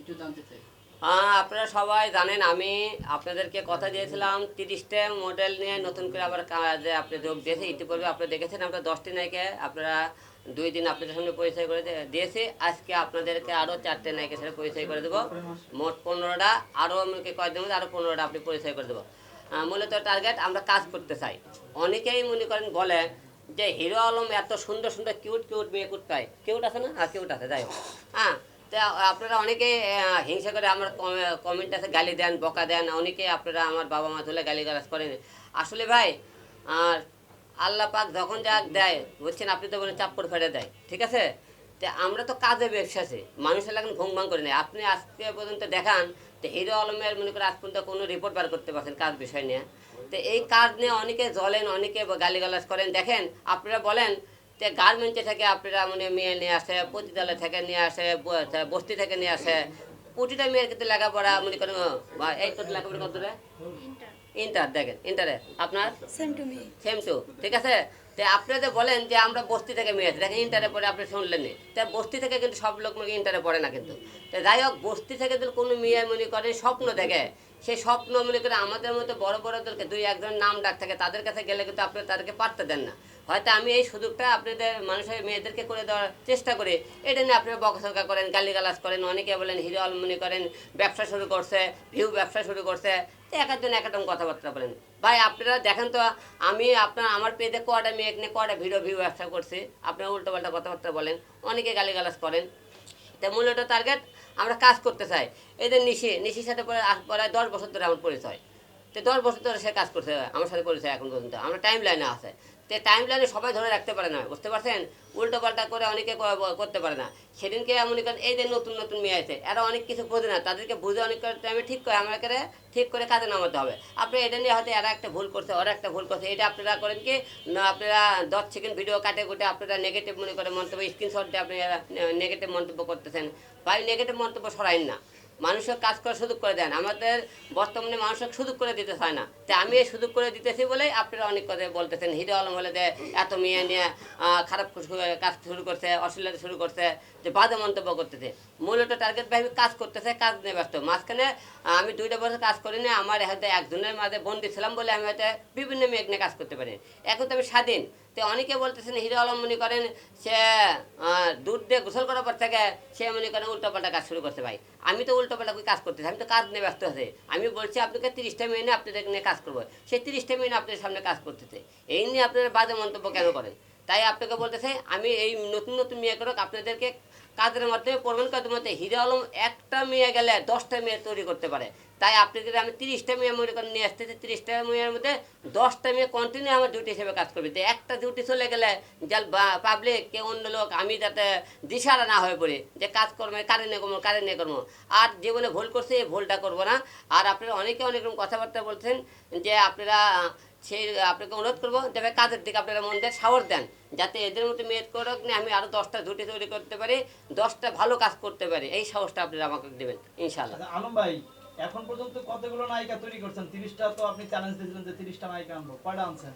একটু জানতে চাই। আপনারা সবাই জানেন আমি আপনাদেরকে কথা দিয়েছিলাম 30টা মডেল নিয়ে নতুন করে আবার কাজে আপনি যোগ দিয়েছে। ইতিপূর্বে আপনি দেখেছেন আমরা 10টি নায়িকা আপনারা 2 দিন আপনাদের সামনে পরিচয় করে দিয়েছি। আজকে আপনাদেরকে আরও 4টে নায়িকার সাথে পরিচয় করে দেবো। মোট 15টা, আরও আমাকে কয়েকদিন মধ্যে আরও 15টা আপনি পরিচয় করে দেবো। মূলত টার্গেট আমরা কাজ করতে চাই। অনেকেই মনে করেন বলে যে হিরো আলম এত সুন্দর সুন্দর কিউট কিউট মেয়ে পায়। কিউট আছে না? কিউট আছে, যাই হোক। হ্যাঁ, তা আপনারা অনেকে হিংসা করে আমার কমেন্ট আছে, গালি দেন, বকা দেন। অনেকে আপনারা আমার বাবা মা তুলে গালি গালাজ করেন। আসলে ভাই, আর আল্লাহ পাক যখন যা দেয় বুঝছেন, আপনি তো বলেন চাপ্পড় ফেলে দেয়, ঠিক আছে? তো আমরা তো কাজে ব্যবসাছে, মানুষের এখন ঘুম ভাঙ করে নেই। আপনি আজকে পর্যন্ত দেখান তো হিরো আলমের মনে করে আজ পর্যন্ত কোনো রিপোর্ট বার করতে পারছেন কাজ বিষয় নিয়ে? তো এই কাজ নিয়ে অনেকে জ্বলেন, অনেকে গালিগালাজ করেন। দেখেন, আপনারা বলেন যে গার্মেন্টে থেকে আপনারা মানে মেয়ে নিয়ে আসে, পতিতালয় থেকে নিয়ে আসে, বস্তি থেকে নিয়ে আসে। প্রতিটা মেয়ের কিন্তু লেখাপড়া মনে করেন এই তো লেখাপড়া কত রে? ইন্টার। দেখেন ইন্টারে আপনার সেম টু, ঠিক আছে? তো আপনি যে বলেন যে আমরা বস্তি থেকে মেয়ে আছি, দেখেন ইন্টারে পড়ে আপনি শুনলেন নি। তা বস্তি থেকে কিন্তু সব লোক মনে ইন্টারে পড়ে না কিন্তু। তো যাই হোক, বস্তি থেকে যদি কোনো মেয়ে মনে করে স্বপ্ন দেখে, সেই স্বপ্ন মনে করে আমাদের মতো বড় বড়দেরকে 2-1জনের নাম ডাক থাকে, তাদের কাছে গেলে কিন্তু আপনি তাদেরকে পারতে দেন না। হয়তো আমি এই সুযোগটা আপনাদের মানুষের মেয়েদেরকে করে দেওয়ার চেষ্টা করি, এটা নিয়ে আপনারা বকাঝকা করেন, গালিগালাজ করেন। অনেকে বলেন হিরো আলম মনে করেন ব্যবসা শুরু করছে, ভিউ ব্যবসা শুরু করছে। তো এক একজন এক একটা কথাবার্তা বলেন। ভাই আপনারা দেখেন তো, আমি আমার পেজে কটা মেয়ে নিয়ে কটা ভিউ ব্যবসা করছি, আপনারা উল্টোপাল্টা কথাবার্তা বলেন, অনেকে গালিগালাজ করেন। তো মূলত টার্গেট আমরা কাজ করতে চাই। এই যে নিশির সাথে প্রায় 10 বছর ধরে আমার পরিচয়। তো 10 বছর ধরে সে কাজ করছে আমার সাথে পরিচয় এখন পর্যন্ত। আমরা টাইম লাইনে আছে। তো টাইম লাইনে সবাই ধরে রাখতে পারে না, বুঝতে পারছেন? উল্টো পাল্টা করে অনেকে করতে পারে না। সেদিনকে এমন করেন এই যে নতুন নতুন মেয়ে আছে, এরা অনেক কিছু বোঝে না, তাদেরকে বুঝে অনেক টাইমে ঠিক করে আমাকে ঠিক করে কাজে নামাতে হবে। আপনি এটা নিয়ে হয়তো এরা একটা ভুল করছে, ওরা একটা ভুল করছে, এটা আপনারা করেন কি না, আপনারা 10 সেকেন্ড ভিডিও কাটে কুটে আপনারা নেগেটিভ মনে করে মন্তব্য স্ক্রিনশট দিয়ে আপনি নেগেটিভ মন্তব্য করতেছেন। ভাই নেগেটিভ মন্তব্য সরাইন না, মানুষের কাজ করার সুযোগ করে দেন। আমাদের বর্তমানে মানুষের সুযোগ করে দিতে চায় না। তো আমি এই সুযোগ করে দিতেছি বলেই আপনারা অনেক কথা বলতেছেন হিরো আলম হলে যে এত মেয়ে নিয়ে খারাপ কাজ শুরু করছে, অশ্লীলতা শুরু করছে, যে বাজে মন্তব্য করতেছে। মূলত টার্গেট ভাই কাজ করতেছে, কাজ নিয়ে ব্যস্ত। মাঝখানে আমি 2টা বছর কাজ করিনি, আমার হয়তো একজনের মাঝে বন্দি ছিলাম বলে আমি হয়তো বিভিন্ন মেয়ে নিয়ে কাজ করতে পারি। এখন তো আমি স্বাধীন। তো অনেকে বলতেছেন হিরো আলম মনে করেন সে দুধ দিয়ে গোসল করার পর থেকে সে মনে করেন উল্টোপাল্টা কাজ শুরু করতে। ভাই আমি তো উল্টোপাল্টা করে কাজ করতেছি, আমি তো কাজ নিয়ে ব্যস্ত আছি। আমি বলছি আপনাকে 30টা মিনিটে আপনাদের নিয়ে কাজ করবো, সেই 30টা মিনিট আপনাদের সামনে কাজ করতেছে। এই নিয়ে আপনারা বাজে মন্তব্য কেন করেন? তাই আপনাকে বলতেছে আমি এই নতুন নতুন মেয়ে করক আপনাদেরকে কাজের মাধ্যমে প্রমাণ কাজের মধ্যে হিরো আলম একটা মেয়ে গেলে 10টা মেয়ে তৈরি করতে পারে। তাই আপনাদের আমি 30টা মেয়ে মনে করে নিয়ে আসতেছি। 30টা মেয়ের মধ্যে 10টা মেয়ে কন্টিনিউ আমার ডিউটি হিসেবে কাজ করবে। তো একটা ডিউটি চলে গেলে যার পাবলিক কে অন্য লোক আমি যাতে দিশারা না হয়ে পড়ি যে কাজকর্মে কারে নিয়ে করবো। আর জীবনে ভুল করছে এই ভুলটা করবো না। আর আপনারা অনেকে অনেক রকম কথাবার্তা বলছেন যে আপনারা সেই আপনাকে অনুরোধ করবো যে কাজের দিকে আপনারা মন দিয়ে সাহস দেন, যাতে এদের মতো মেয়ের করক নিয়ে আমি আরও 10টা জুটি তৈরি করতে পারি, 10টা ভালো কাজ করতে পারি। এই সাহসটা আপনারা আমাকে দেবেন ইনশাল্লাহ। আচ্ছা, আলম ভাই এখন পর্যন্ত কতগুলো নায়িকা তৈরি করছেন? 30টা তো আপনি চ্যালেঞ্জ দিয়েছিলেন যে 30টা নায়িকা আনবো, কয়টা আনছেন?